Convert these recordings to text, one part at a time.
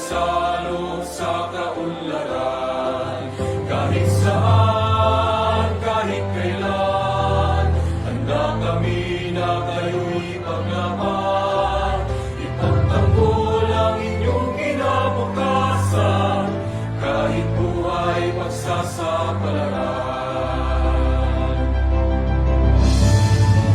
magsalo sa kaunlaran. Kahit saan, kahit kailan, handa kami na kayo'y paglaban. Ipagtanggol ang inyong kinabukasan, kahit buhay pagsasapalaran.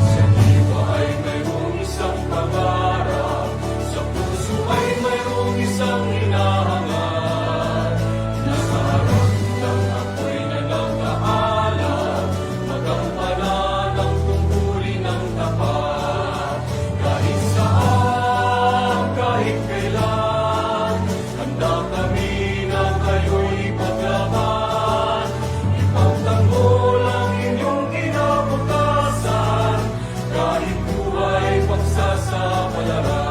Sa diwa ay mayroong isang pangarap, sa puso ay mayroong isang hinahangad. Nasa harap ng apoy na nagkaalam, magampanan ang tungkulin ng tapat. Kahit saan, kahit kailan, handa kami na kayo'y paglaban. Ipagtanggol ang inyong kinabukasan, kahit buhay pagsasapalaran.